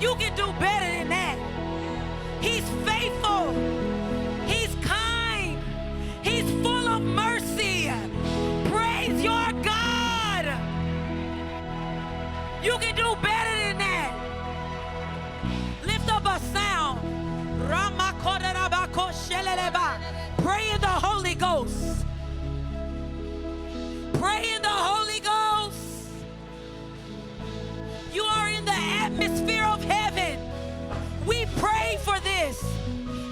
you can do better than that. He's faithful. He's kind. He's full of mercy. Praise your God. You can do better than that. Lift up a sound. Pray in the Holy Ghost. Pray in the Holy Ghost. You are in the atmosphere of heaven. We prayed for this.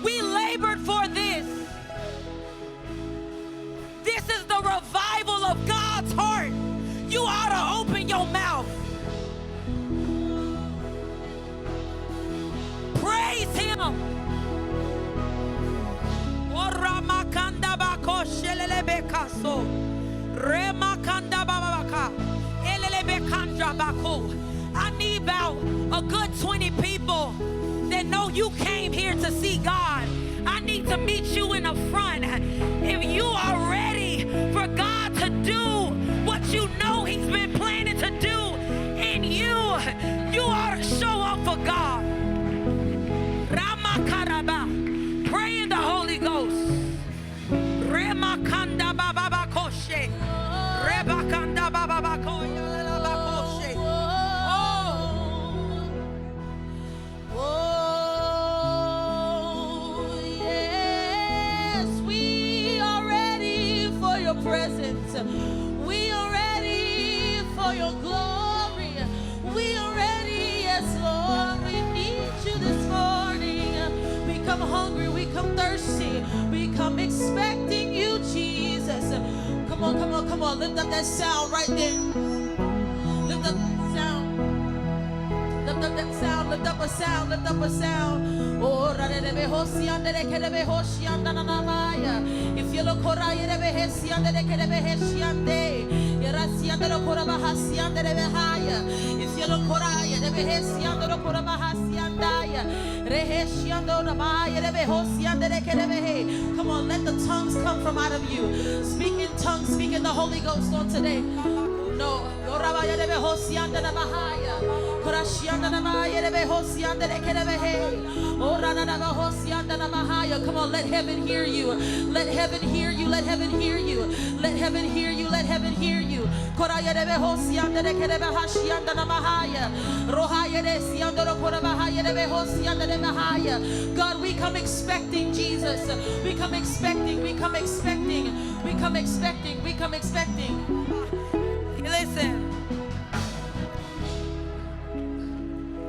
We labored for this. This is the revival of God's heart. You ought to open your mouth. Praise Him. I need about a good 20 people that know you came here to see God. I need to meet you in the front. If you are ready for God to do what you know He's been planning to do in you, you ought to show up for God. Ramakaraba. Pray in the Holy Ghost. Remakanda baba koshe. Rebakanda baba koya. Presence. We are ready for your glory. We are ready, yes, Lord. We need you this morning. We come hungry, we come thirsty, we come expecting you, Jesus. Come on, come on, come on. Lift up that sound right there. Lift up that sound. Lift up that sound. Lift up a sound. Lift up a sound. Oh, if you look come on, let the tongues come from out of you. Speak in tongues, speak in the Holy Ghost on today. No. Come on, let heaven hear you. Let heaven hear you. Let heaven hear you. Let heaven hear you. Let heaven hear you. God, we come expecting Jesus. We come expecting. We come expecting. We come expecting. We come expecting. Listen.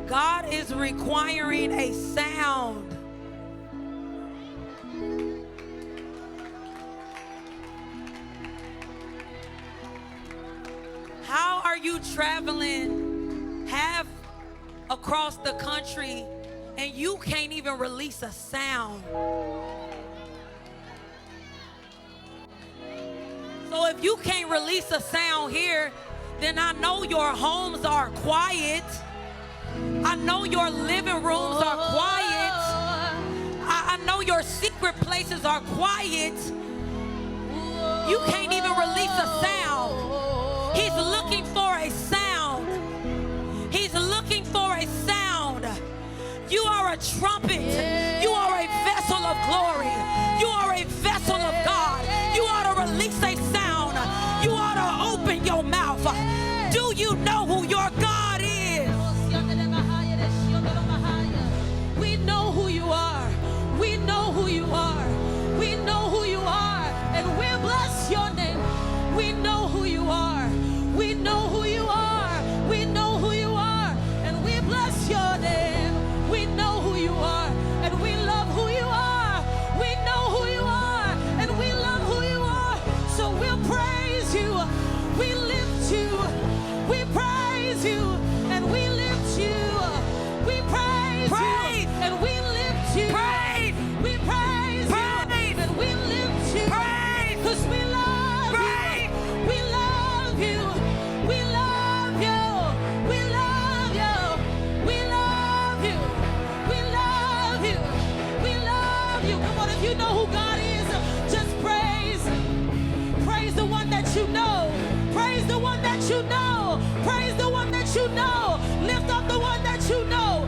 God is requiring a sound. How are you traveling half across the country and you can't even release a sound? So if you can't release a sound here, then I know your homes are quiet. I know your living rooms are quiet. I know your secret places are quiet. You can't even release a sound. He's looking for a sound. He's looking for a sound. You are a trumpet. You are a vessel of glory. You are a vessel of God. You ought to release a sound. You ought to open your mouth. Do you know who your God is? We know who you are. We know who you are. We know who you are. And we'll bless your name. We know who you are. We know who you are. We know who you are. And we bless your name. We know who you are. And we love who you are. We know who you are. And we love who you are. So we'll praise you. We lift you. We praise you. And we lift you. We praise you. And we lift you. Praise. We praise you. And we lift you. Because we love you. We love you. We love you. We love you. We love you. We love you. We love you. Come on, if you know who God is, just praise. Praise the one that you know. Praise the one that you know. Praise the one that you know. Lift up the one that you know.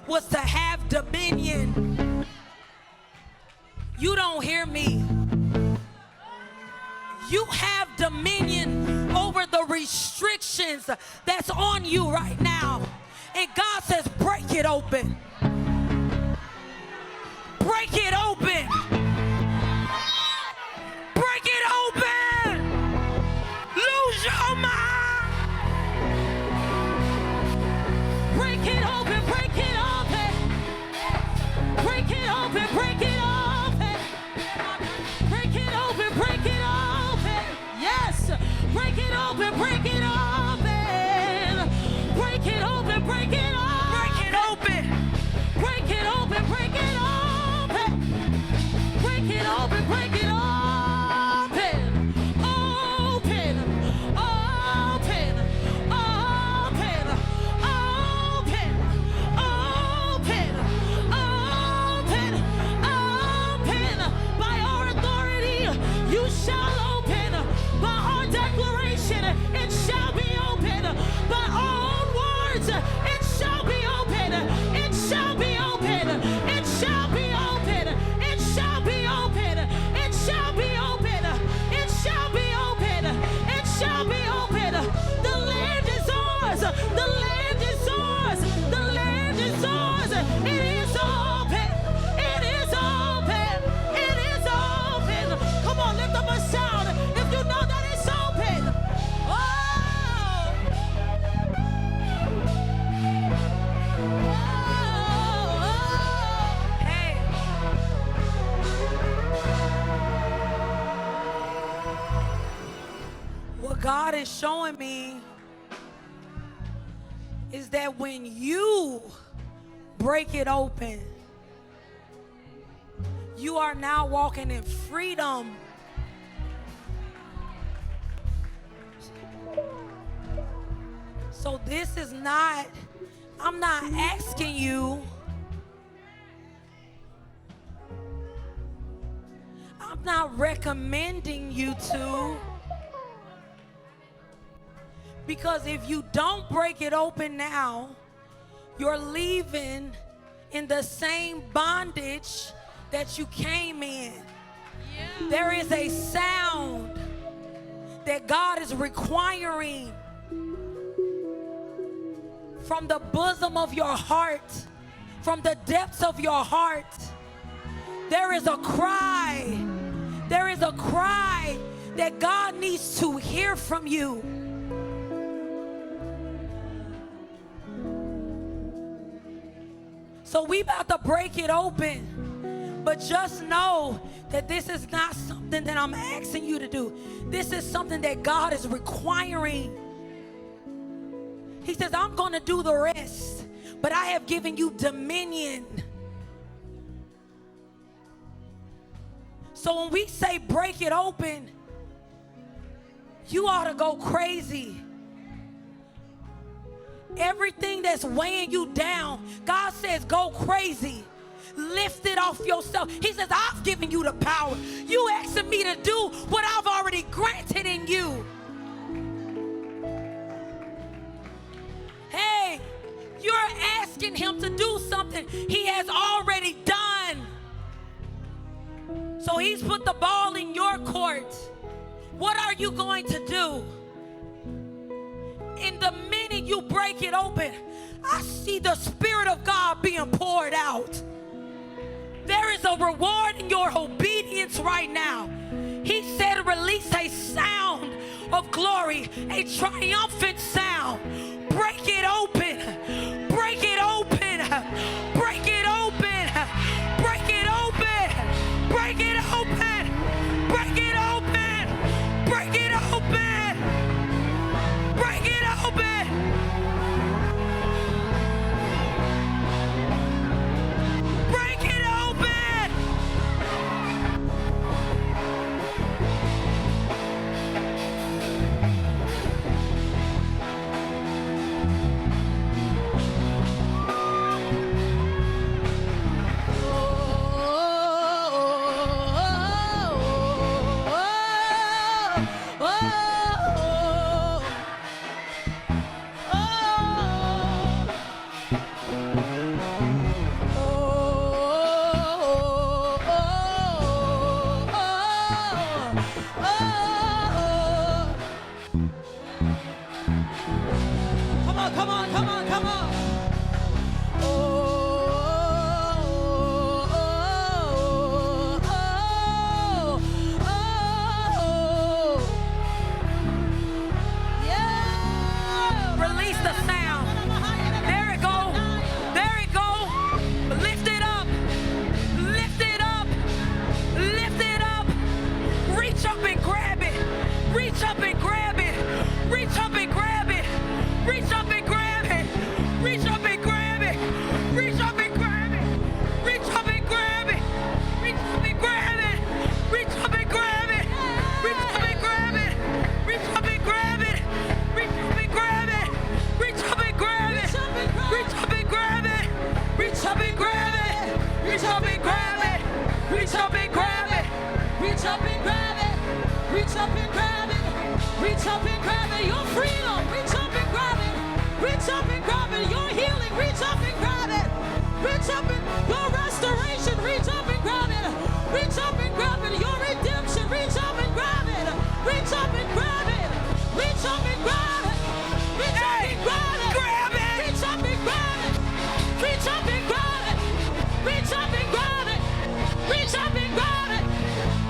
was to have dominion. You don't hear me. You have dominion over the restrictions that's on you right now. And God says, break it open. Break it open. Break it open. Lose your mind. Break it open, break it open. Break it open, break it open. Break it open, break it open. Yes. Break it open, break it open. Break it open, break it open. Break it open. Break it open, break it open. Break it open, break it open. Open, open, open, open, open, open, open. By our authority, you shall open. By our declaration, it shall be open. By our own words, it shall be open. It shall be open. It shall be open. It shall be open. It shall be open. It shall be open. It shall be open. The land is ours. The land is ours. The land is ours. It is open. It is open. It is open. Come on, lift up a sound if you know that it's open. Oh! Hey. What God is showing me is that when you break it open, you are now walking in freedom. So this is not, I'm not asking you, I'm not recommending you to, because if you don't break it open now, you're leaving in the same bondage that you came in. There is a sound that God is requiring from the bosom of your heart, from the depths of your heart. There is a cry. There is a cry that God needs to hear from you. So we about to break it open. But just know that this is not something that I'm asking you to do. This is something that God is requiring. He says, I'm going to do the rest, but I have given you dominion. So when we say break it open, you ought to go crazy. Everything that's weighing you down, God says go crazy. Lift it off yourself. He says, I've given you the power. You asking me to do what I've already granted in you. Hey, you're asking him to do something he has already done. So he's put the ball in your court. What are you going to do? In the minute you break it open, I see the Spirit of God being poured out. There is a reward in your obedience right now. He said, release a sound of glory, a triumphant sound. Break it open. Break it open. Break it open. Break it open. Break it open. Break it open. Break it open. Break it open. Break it open.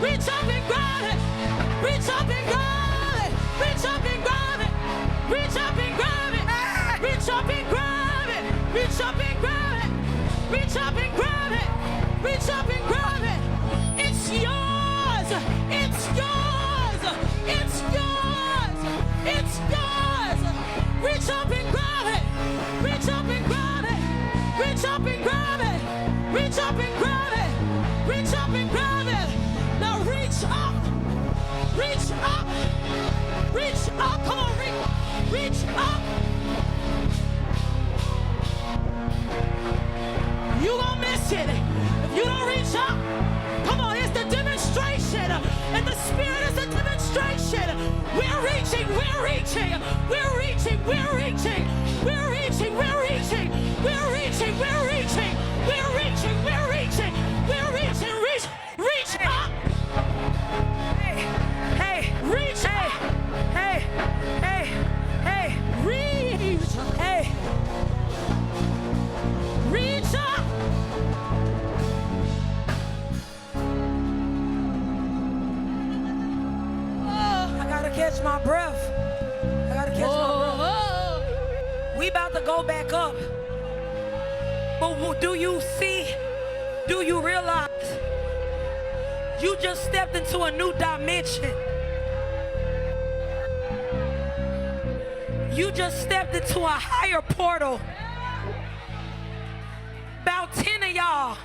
Reach up and grab it. Reach up and grab it. Reach up and grab it. Reach up and grab it. Reach up and grab it. Reach up and grab it. Reach up and grab it. Reach up and grab it. It's yours. It's yours. It's yours. It's yours. Reach up and grab it. Reach up and grab it. Reach up and grab it. Reach up and grab it. Reach up and grab it. Now reach up. Reach up. Reach up. Come on, reach up. You won't miss it if you don't reach up. Come on, it's the demonstration. And the Spirit is the demonstration. We're reaching, we're reaching, we're reaching, we're reaching, we're reaching, we're reaching, we're reaching, we're reaching, we're reaching, we're reaching, we're reaching, reach up. Hey, hey, reach up. Hey, hey, hey, reach, hey, reach up. Catch my breath. I gotta catch my breath. We about to go back up. But do you see? Do you realize you just stepped into a new dimension? You just stepped into a higher portal. About 10 of y'all,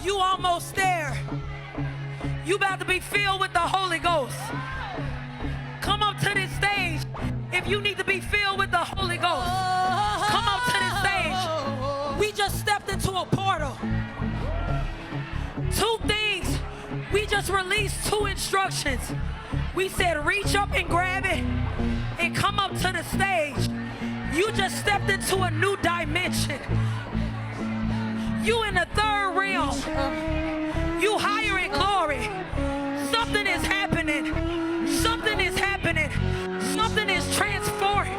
you almost there. You about to be filled with the Holy Ghost. Come up to this stage if you need to be filled with the Holy Ghost. Come up to this stage. We just stepped into a portal. 2 things. We just released 2 instructions. We said reach up and grab it and come up to the stage. You just stepped into a new dimension. You in the 3rd realm. You higher in glory. Something is happening. Something is happening. Something is transforming.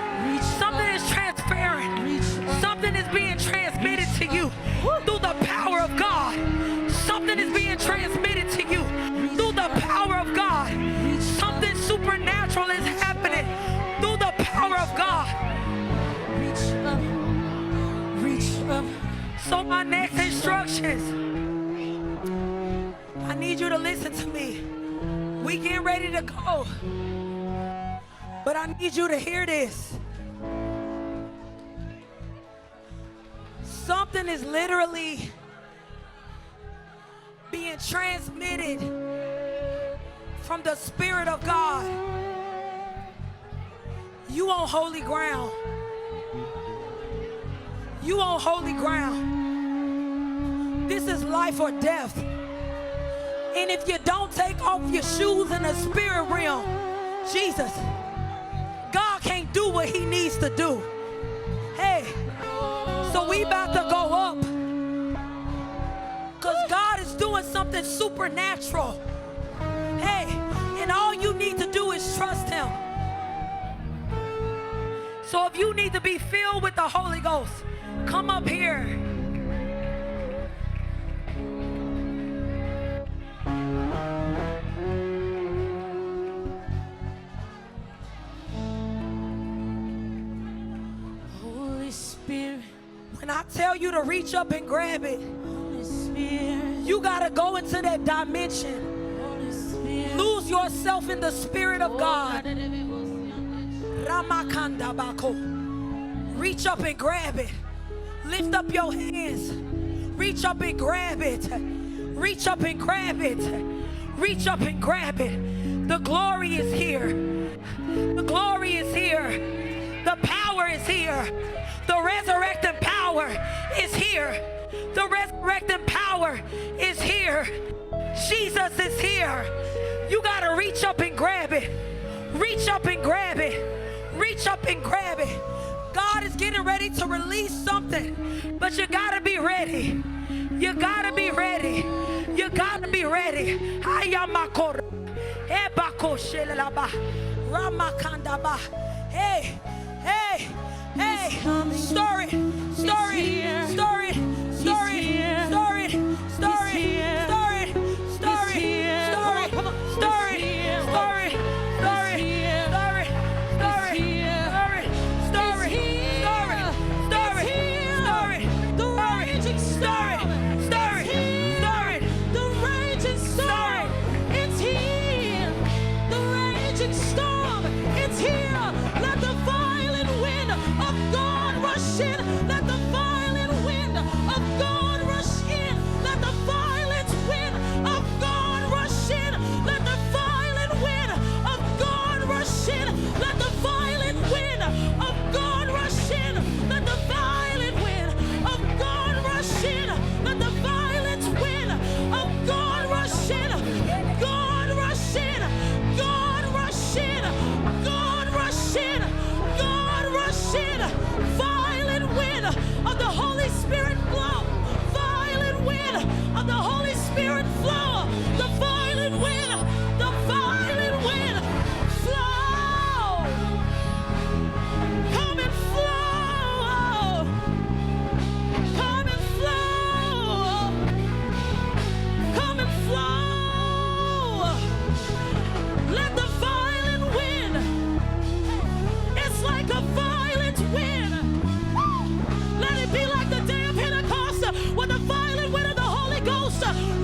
Something is transferring. Something is being transmitted to you through the power of God. Something is being transmitted to you through the power of God. Something supernatural is happening through the power of God. Reach up. Reach up. So my next instructions, I need you to listen to me. We getting ready to go. But I need you to hear this. Something is literally being transmitted from the Spirit of God. You on holy ground. You on holy ground. This is life or death. And if you don't take off your shoes in the spirit realm, Jesus, God can't do what he needs to do. Hey, so we about to go up. Because God is doing something supernatural. Hey, and all you need to do is trust him. So if you need to be filled with the Holy Ghost, come up here. When I tell you to reach up and grab it, you gotta go into that dimension. Lose yourself in the Spirit of God. Reach up and grab it. Lift up your hands. Reach up and grab it. Reach up and grab it. Reach up and grab it. The glory is here. The glory is here. The power is here. The resurrecting power is here. The resurrecting power is here. Jesus is here. You got to reach up and grab it. Reach up and grab it. Reach up and grab it. God is getting ready to release something, but you got to be ready. You got to be ready. You got to be ready. Hey, hey. Hey, store it, store it, store it, store it, store it, store it, store it, store it, store it.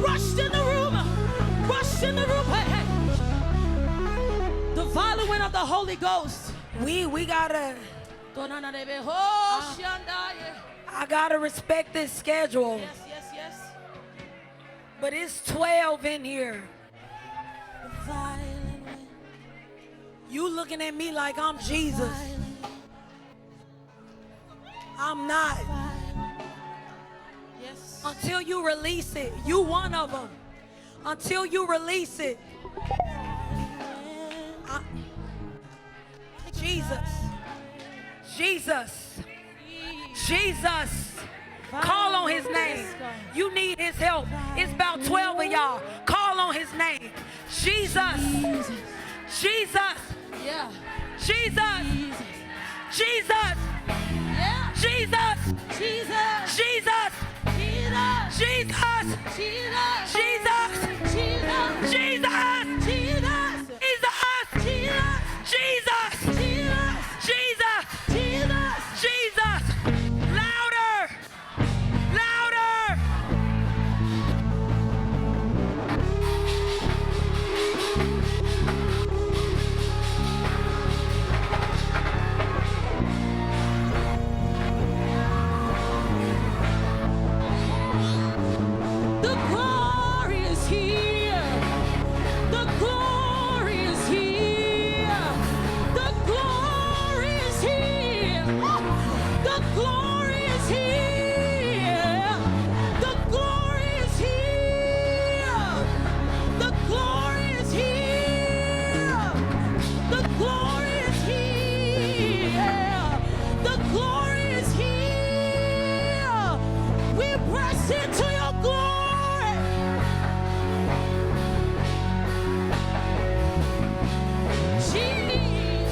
rushed in the room. Rushed in the room. Hey, hey. The violent wind of the Holy Ghost. We gotta. I gotta respect this schedule. Yes, yes, yes. But it's 12 in here. The violent wind. You looking at me like I'm Jesus. I'm not. Yes. Until you release it. You one of them. Until you release it. Jesus. Jesus. Jesus. Call on his name. You need his help. It's about 12 of y'all. Call on his name. Jesus. Jesus. Yeah. Jesus. Yeah. Jesus. Jesus. Jesus. Jesus. Jesus. Jesus. Jesus. Jesus. Jesus. Jesus. Jesus. Jesus. Jesus. Jesus. Jesus. Jesus. Jesus. Louder. Louder. The glory is here. The glory is here. The glory is here. The glory is here. The glory is here. The glory is here. The glory is here. The glory is here. We press into your glory. Jesus.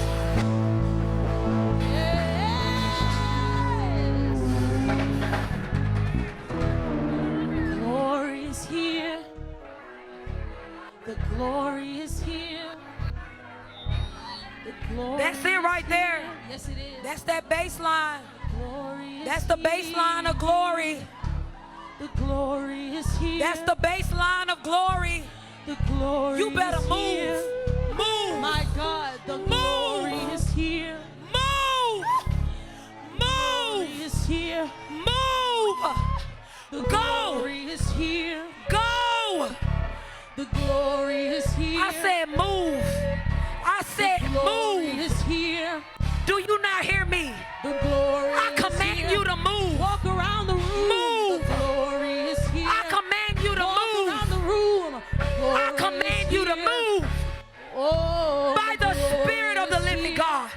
Yes. Glory is here. The glory is here. The glory. That's it right there. is here. Yes, it is. That's that baseline. Glory is That's the baseline of glory. The glory is here. That's the baseline of glory. The glory. You better is move. here. Move. My God, the glory is here. Move. Glory Move. is here. Move. The Go. glory is here. Go. The glory is here. I said move. I said glory move. is here. Do you not hear me? The glory I is command here. you to move. Walk around the room. Move. The glory is here. I command you to Walk move. around the room. Glory I command is you to here. move Oh, by the glory Spirit of the is living here. God.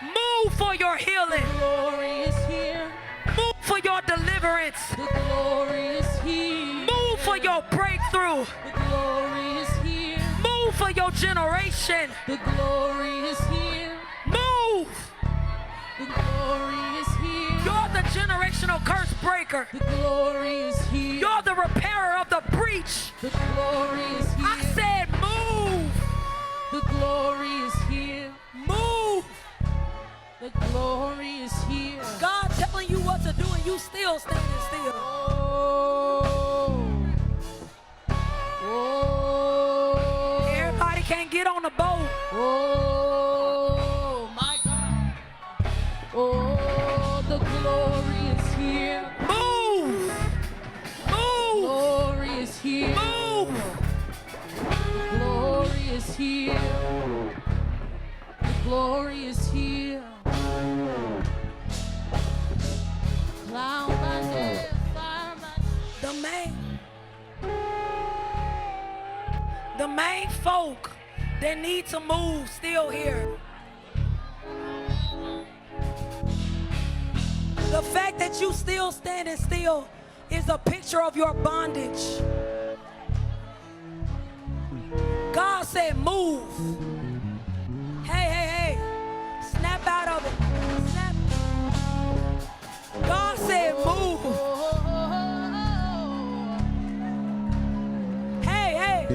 Move for your healing. Glory is here. Move for your deliverance. The glory is here. Move for your breakthrough. The glory is here. Move for your generation. The glory is here. Move. The glory is here. You're the generational curse breaker. The glory is here. You're the repairer of the breach. The glory is here. I said move. The glory is here. Move. The glory is here. God telling you what to do and you still standing still. Oh. Oh. Everybody can't get on the boat. Oh, my God. Oh, the glory is here. Move. Move. Glory is here. Move. The glory is here. The glory is here. Cloud by day, fire by night. The main folk that need to move still here. The fact that you still standing still is a picture of your bondage. God said move. Hey, hey, hey. Snap out of it. Snap. God said move. Hey, hey.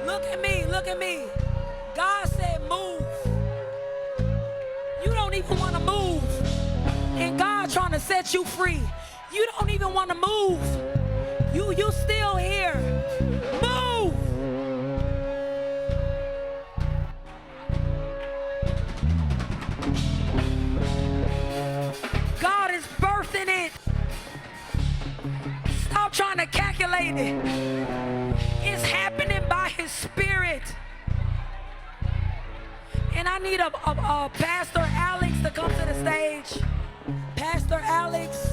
Look at me, look at me. God said move. You don't even want to move. And God trying to set you free. You don't even want to move. You still here. Move. God is birthing it. Stop trying to calculate it. It's happening by his spirit. And I need a Pastor Alex to come to the stage. Pastor Alex.